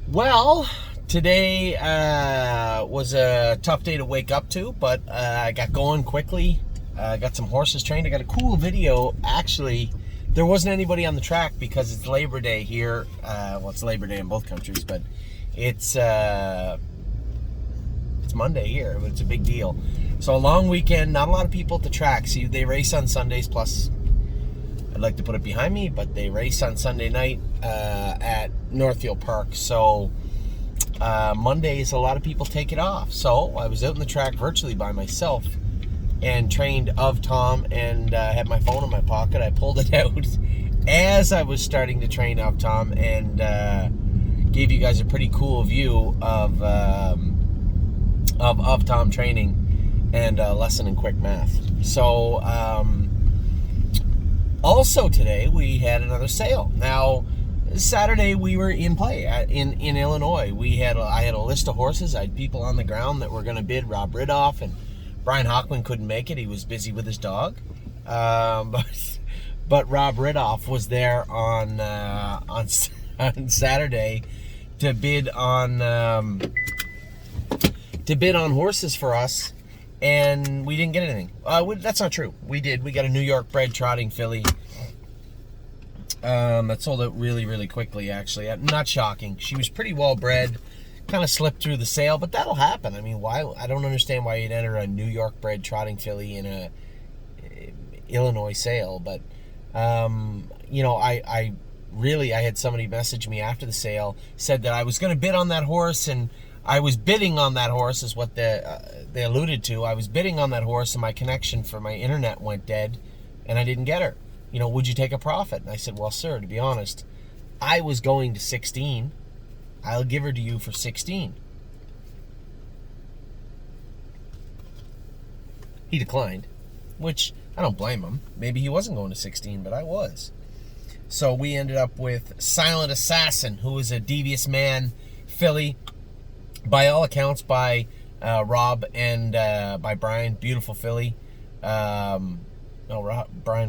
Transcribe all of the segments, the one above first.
Well, today was a tough day to wake up to, but I got going quickly. Got some horses trained. I got a cool video. Actually, there wasn't anybody on the track because it's Labor Day here. Well, it's Labor Day in both countries, but it's Monday here, but it's a big deal. So a long weekend, not a lot of people at the track. See, they race on Sundays, plus I'd like to put it behind me, but they race on Sunday night at Northfield Park. So Mondays, a lot of people take it off. So I was out in the track virtually by myself and trained of Tom, and had my phone in my pocket. I pulled it out as I was starting to train of Tom, and gave you guys a pretty cool view of Tom training and lesson in quick math. So also today we had another sale. Now Saturday we were in play in Illinois. I had a list of horses. I had people on the ground that were going to bid. Rob Ridoff and Brian Hockman couldn't make it. He was busy with his dog. But Rob Ridoff was there on Saturday to bid on horses for us, and we didn't get anything. That's not true. We did. We got a New York bred trotting filly that sold out really, really quickly, actually. Not shocking. She was pretty well bred. Kind of slipped through the sale, but that'll happen. I mean, why? I don't understand why you'd enter a New York bred trotting filly in a Illinois sale. But I had somebody message me after the sale, said that I was going to bid on that horse, and I was bidding on that horse, is what they alluded to. I was bidding on that horse, and my connection for my internet went dead, and I didn't get her. Would you take a profit? And I said, well, sir, to be honest, I was going to 16. I'll give her to you for 16. He declined, which I don't blame him. Maybe he wasn't going to 16, but I was. So we ended up with Silent Assassin, who is a Devious Man filly, by all accounts, by Rob and by Brian. Beautiful filly. Brian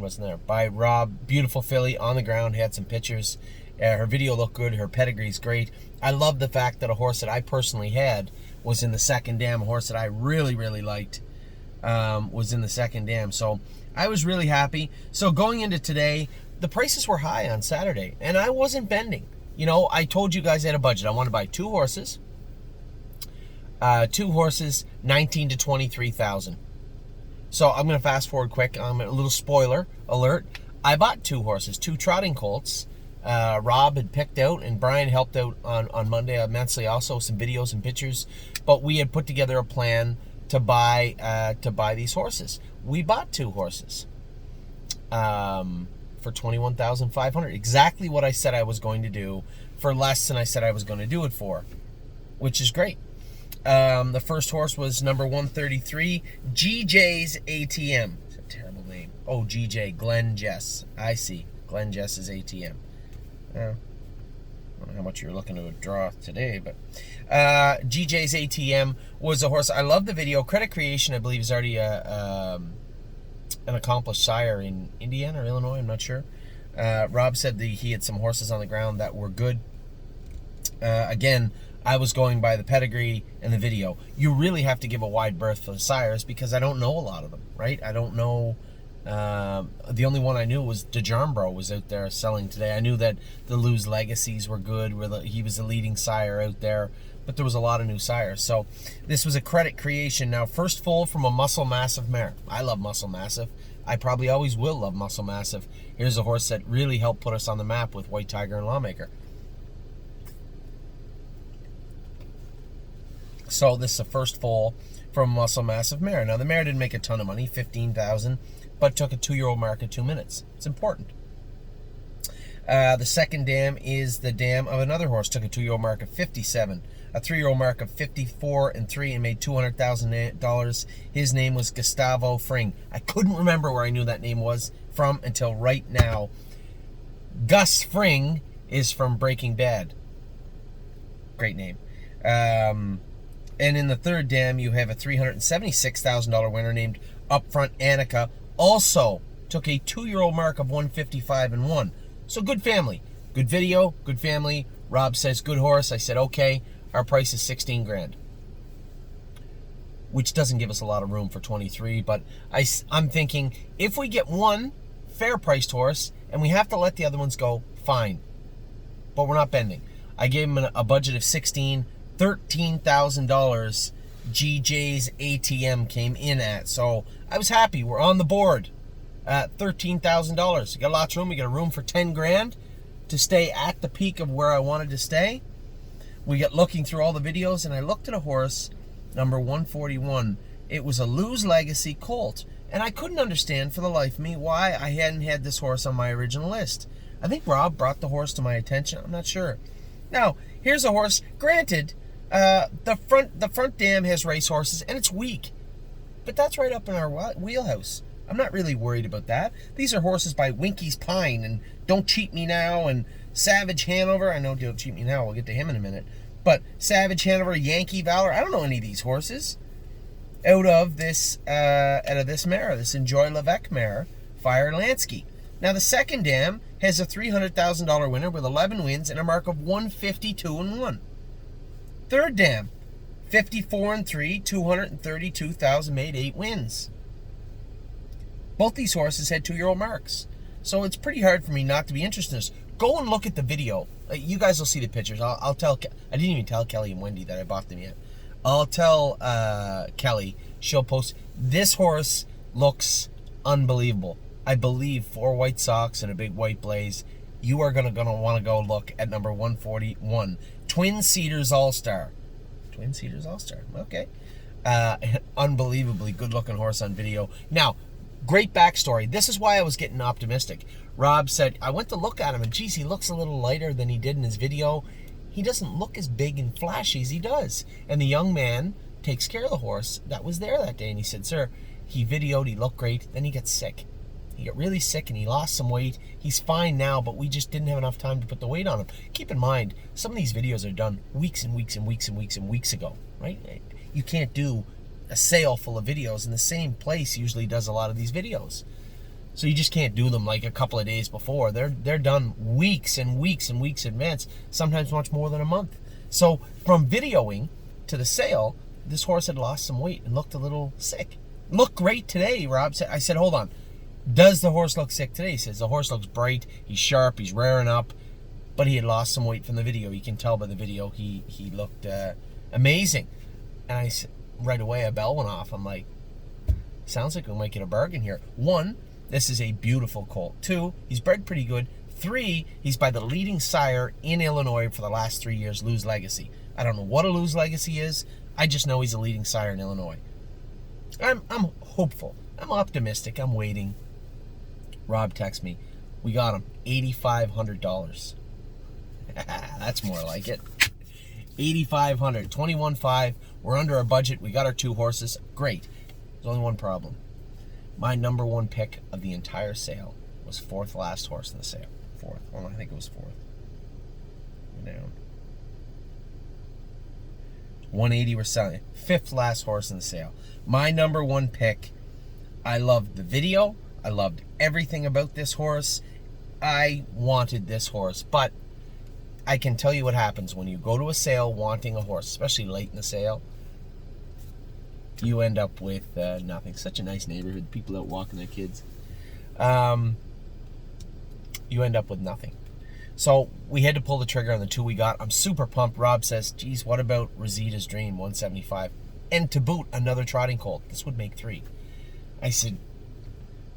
wasn't there. By Rob, beautiful filly on the ground. Had some pictures. Her video looked good. Her pedigree's great. I love the fact that a horse that I personally had was in the second dam. A horse that I really, really liked was in the second dam. So I was really happy. So going into today, the prices were high on Saturday, and I wasn't bending. I told you guys I had a budget. I wanted to buy two horses. 19 to 23,000. So I'm going to fast forward quick. A little spoiler alert. I bought two horses, two trotting colts. Rob had picked out, and Brian helped out on Monday immensely. Also some videos and pictures, but we had put together a plan to buy these horses. We bought two horses for $21,500. Exactly what I said I was going to do, for less than I said I was going to do it for, which is great. The first horse was number 133, GJ's ATM. It's a terrible name. Oh, GJ, Glenn Jess. I see. Glenn Jess's ATM. I don't know how much you're looking to draw today, but GJ's ATM was a horse. I love the video. Credit Creation, I believe, is already an accomplished sire in Indiana or Illinois. I'm not sure. Rob said that he had some horses on the ground that were good. Again, I was going by the pedigree and the video. You really have to give a wide berth for the sires because I don't know a lot of them, right? I don't know. The only one I knew was DeJarmbro was out there selling today. I knew that the Lose Legacies were good, he was the leading sire out there, but there was a lot of new sires. So this was a Credit Creation. Now, first foal from a Muscle Massive mare. I love Muscle Massive. I probably always will love Muscle Massive. Here's a horse that really helped put us on the map with White Tiger and Lawmaker. So this is the first foal from Muscle Massive mare. Now the mare didn't make a ton of money, $15,000, but took a 2-year-old mark in 2 minutes. It's important. The second dam is the dam of another horse. Took a 2-year-old mark of 57, a 3-year-old mark of 54 and 3, and made $200,000. His name was Gustavo Fring. I couldn't remember where I knew that name was from until right now. Gus Fring is from Breaking Bad. Great name. And in the third dam, you have a $376,000 winner named Upfront Annika. Also took a 2-year-old mark of 155 and 1. So good family. Good video, good family. Rob says, good horse. I said, okay. Our price is 16 grand. Which doesn't give us a lot of room for 23. But I'm thinking, if we get one fair priced horse and we have to let the other ones go, fine. But we're not bending. I gave him a budget of 16, $13,000 GJ's ATM came in at. So I was happy. We're on the board at $13,000. We got lots of room. We got a room for 10 grand to stay at the peak of where I wanted to stay. We got looking through all the videos, and I looked at a horse, number 141. It was a Lose Legacy colt, and I couldn't understand for the life of me why I hadn't had this horse on my original list. I think Rob brought the horse to my attention. I'm not sure. Now, here's a horse. Granted, the front dam has race horses, and it's weak, but that's right up in our wheelhouse. I'm not really worried about that. These are horses by Winky's Pine and Don't Cheat Me Now and Savage Hanover. I know Don't Cheat Me Now. We'll get to him in a minute. But Savage Hanover, Yankee Valor. I don't know any of these horses. Out of this mare, this Enjoy Levesque mare, Fire Lansky. Now the second dam has a $300,000 winner with 11 wins and a mark of 152-1. Third dam, 54-3, 232,000, made 8 wins. Both these horses had 2-year-old marks. So it's pretty hard for me not to be interested in this. Go and look at the video. You guys will see the pictures. I'll tell... I didn't even tell Kelly and Wendy that I bought them yet. I'll tell Kelly. She'll post... This horse looks unbelievable. I believe 4 white socks and a big white blaze. You are gonna want to go look at number 141. Twin Cedars All-Star. Twin Cedars All-Star. Okay. Unbelievably good-looking horse on video. Now... Great backstory. This is why I was getting optimistic. Rob said, I went to look at him, and geez, he looks a little lighter than he did in his video. He doesn't look as big and flashy as he does. And the young man takes care of the horse that was there that day. And he said, sir, he videoed, he looked great. Then he got sick. He got really sick, and he lost some weight. He's fine now, but we just didn't have enough time to put the weight on him. Keep in mind, some of these videos are done weeks and weeks and weeks and weeks and weeks ago, right? You can't do a sale full of videos, and the same place usually does a lot of these videos. So you just can't do them like a couple of days before. They're done weeks and weeks and weeks in advance, sometimes much more than a month. So from videoing to the sale, this horse had lost some weight and looked a little sick. Looked great today, Rob said. I said, hold on. Does the horse look sick today? He says, the horse looks bright, he's sharp, he's raring up, but he had lost some weight from the video. You can tell by the video he looked amazing. And I said, right away a bell went off. I'm like, sounds like we might get a bargain here. 1, this is a beautiful colt. 2, he's bred pretty good. 3, he's by the leading sire in Illinois for the last 3 years, Lose Legacy. I don't know what a Lose Legacy is. I just know he's a leading sire in Illinois. I'm hopeful. I'm optimistic. I'm waiting. Rob texts me. We got him. $8,500. That's more like it. $8,500. 21.5. We're under our budget. We got our 2 horses. Great. There's only one problem. My number 1 pick of the entire sale was 4th last horse in the sale. 4th. Well, I think it was 4th. Down. 180 we're selling. 5th last horse in the sale. My number 1 pick. I loved the video. I loved everything about this horse. I wanted this horse, but I can tell you what happens when you go to a sale wanting a horse, especially late in the sale. You end up with nothing. Such a nice neighborhood. People out walking their kids. You end up with nothing. So we had to pull the trigger on the 2 we got. I'm super pumped. Rob says, geez, what about Rosita's Dream, 175? And to boot, another trotting colt. This would make 3. I said,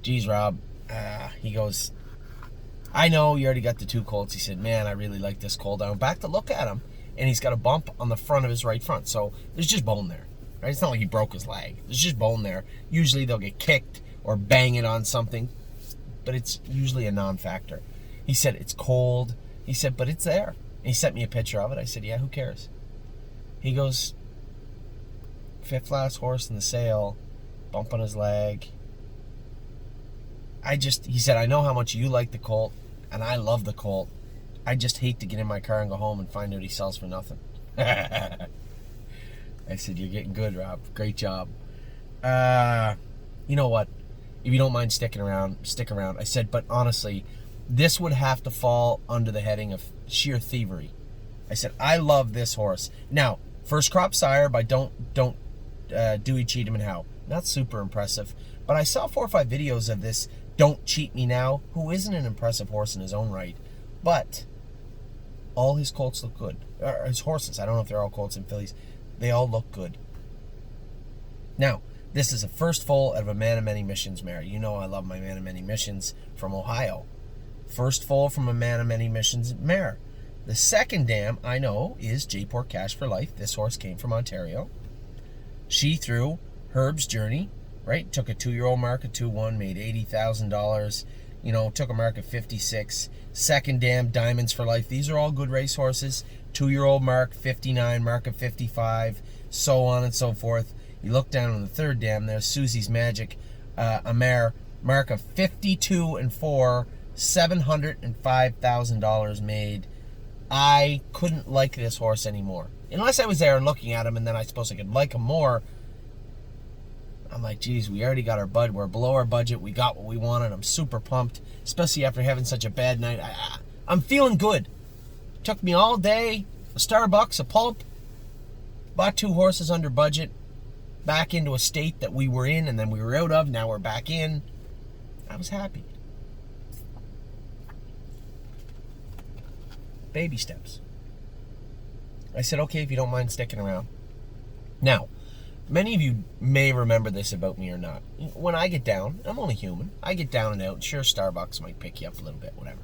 geez, Rob. He goes, I know you already got the 2 colts. He said, man, I really like this colt. I went back to look at him, and he's got a bump on the front of his right front. So there's just bone there. Right? It's not like he broke his leg. There's just bone there. Usually they'll get kicked or bang it on something, but it's usually a non-factor. He said, it's cold. He said, but it's there. And he sent me a picture of it. I said, yeah, who cares? He goes, 5th last horse in the sale, bump on his leg. He said, I know how much you like the colt, and I love the colt. I just hate to get in my car and go home and find out he sells for nothing. I said, you're getting good, Rob. Great job. You know what? If you don't mind sticking around, stick around. I said, but honestly, this would have to fall under the heading of sheer thievery. I said, I love this horse. Now, first crop sire by Dewey Cheatham and Howe. Not super impressive, but I saw 4 or 5 videos of this Don't Cheat Me Now, who isn't an impressive horse in his own right, but all his colts look good. Or his horses, I don't know if they're all colts and fillies. They all look good. Now, this is a first foal out of a Man of Many Missions mare. You know I love my Man of Many Missions from Ohio. First foal from a Man of Many Missions mare. The second dam, I know, is J-Port Cash for Life. This horse came from Ontario. She threw Herb's Journey, right? Took a 2-year-old mark of 2-1, made $80,000. You know, took a mark of 56. Second dam, Diamonds for Life. These are all good race horses. 2-year-old mark, 59, mark of 55, so on and so forth. You look down on the third dam, there's Susie's Magic, a mare, mark of 52 and 4, $705,000 made. I couldn't like this horse anymore. Unless I was there and looking at him, and then I suppose I could like him more. I'm like, geez, we already got our bud. We're below our budget. We got what we wanted. I'm super pumped, especially after having such a bad night. I'm feeling good. Took me all day, a Starbucks, a pulp, bought 2 horses under budget, back into a state that we were in and then we were out of. Now we're back in. I was happy. Baby steps. I said, okay, if you don't mind sticking around. Now, many of you may remember this about me or not. When I get down, I'm only human. I get down and out. Sure, Starbucks might pick you up a little bit, whatever.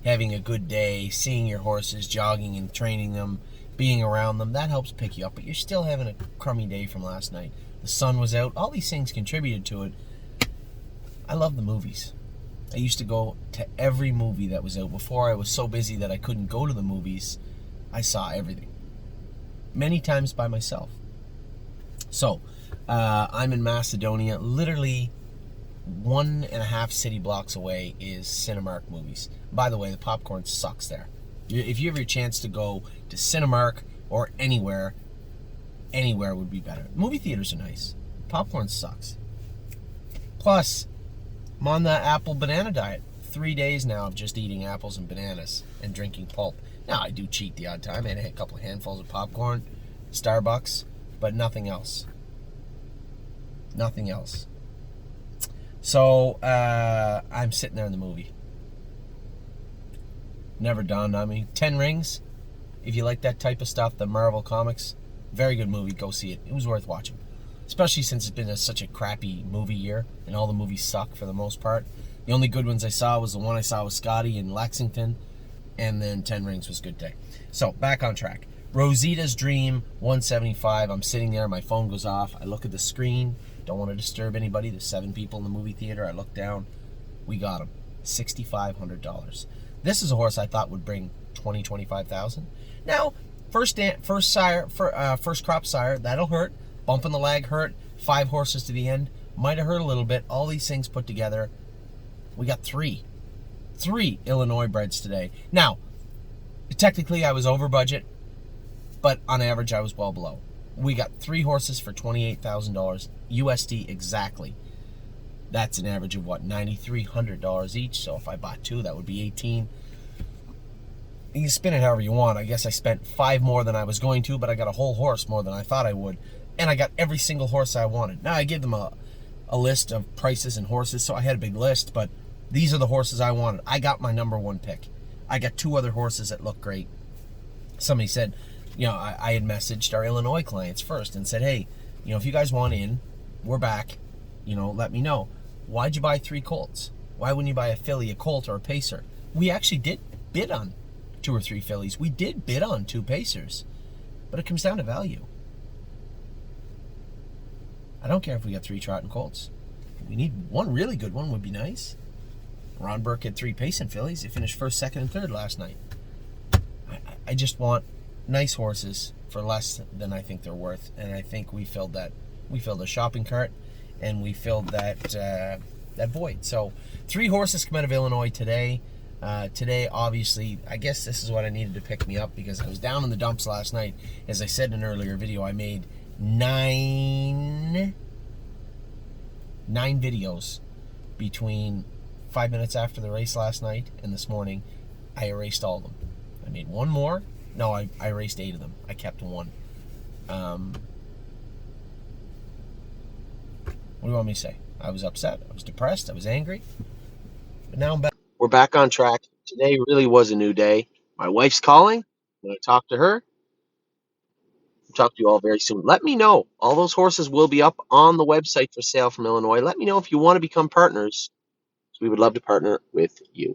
Having a good day, seeing your horses, jogging and training them, being around them, that helps pick you up. But you're still having a crummy day from last night. The sun was out. All these things contributed to it. I love the movies. I used to go to every movie that was out. Before I was so busy that I couldn't go to the movies, I saw everything. Many times by myself. So, I'm in Macedonia. Literally 1.5 city blocks away is Cinemark Movies. By the way, the popcorn sucks there. If you have your chance to go to Cinemark or anywhere would be better. Movie theaters are nice. Popcorn sucks. Plus, I'm on the apple banana diet. 3 days now of just eating apples and bananas and drinking pulp. Now, I do cheat the odd time. I had a couple of handfuls of popcorn, Starbucks, but nothing else. Nothing else. So, I'm sitting there in the movie. Never dawned on me. 10 Rings, if you like that type of stuff, the Marvel Comics, very good movie. Go see it. It was worth watching. Especially since it's been such a crappy movie year, and all the movies suck for the most part. The only good ones I saw was the one I saw with Scotty in Lexington, and then 10 Rings was a good day. So, back on track. Rosita's Dream, 175. I'm sitting there, my phone goes off. I look at the screen, don't want to disturb anybody. There's 7 people in the movie theater. I look down. We got him. $6,500. This is a horse I thought would bring $20,000-$25,000. Now, first crop sire, that'll hurt. Bump in the leg hurt. 5 horses to the end. Might have hurt a little bit. All these things put together, we got 3 Illinois breds today. Now, technically I was over budget, but on average I was well below. We got 3 horses for $28,000 USD exactly. That's an average of what, $9,300 each. So if I bought 2, that would be 18. You can spin it however you want. I guess I spent 5 more than I was going to, but I got a whole horse more than I thought I would. And I got every single horse I wanted. Now I gave them a list of prices and horses, so I had a big list, but these are the horses I wanted. I got my number 1 pick. I got 2 other horses that look great. Somebody said, you know, I had messaged our Illinois clients first and said, hey, you know, if you guys want in, we're back, you know, let me know. Why'd you buy 3 colts? Why wouldn't you buy a filly, a colt, or a pacer? We actually did bid on 2 or 3 fillies. We did bid on 2 pacers, but it comes down to value. I don't care if we got 3 trotting colts. We need 1 really good one would be nice. Ron Burke had 3 pacing fillies. They finished 1st, 2nd, and 3rd last night. I just want nice horses for less than I think they're worth, and I think we filled that. We filled a shopping cart, and we filled that void. So 3 horses come out of Illinois today. Today, obviously, I guess this is what I needed to pick me up because I was down in the dumps last night. As I said in an earlier video, I made 9 videos between 5 minutes after the race last night and this morning. I erased all of them. I made 1 more, No, I raced 8 of them. I kept one. What do you want me to say? I was upset. I was depressed. I was angry. But now I'm back. We're back on track. Today really was a new day. My wife's calling. I'm going to talk to her. I'll talk to you all very soon. Let me know. All those horses will be up on the website for sale from Illinois. Let me know if you want to become partners. We would love to partner with you.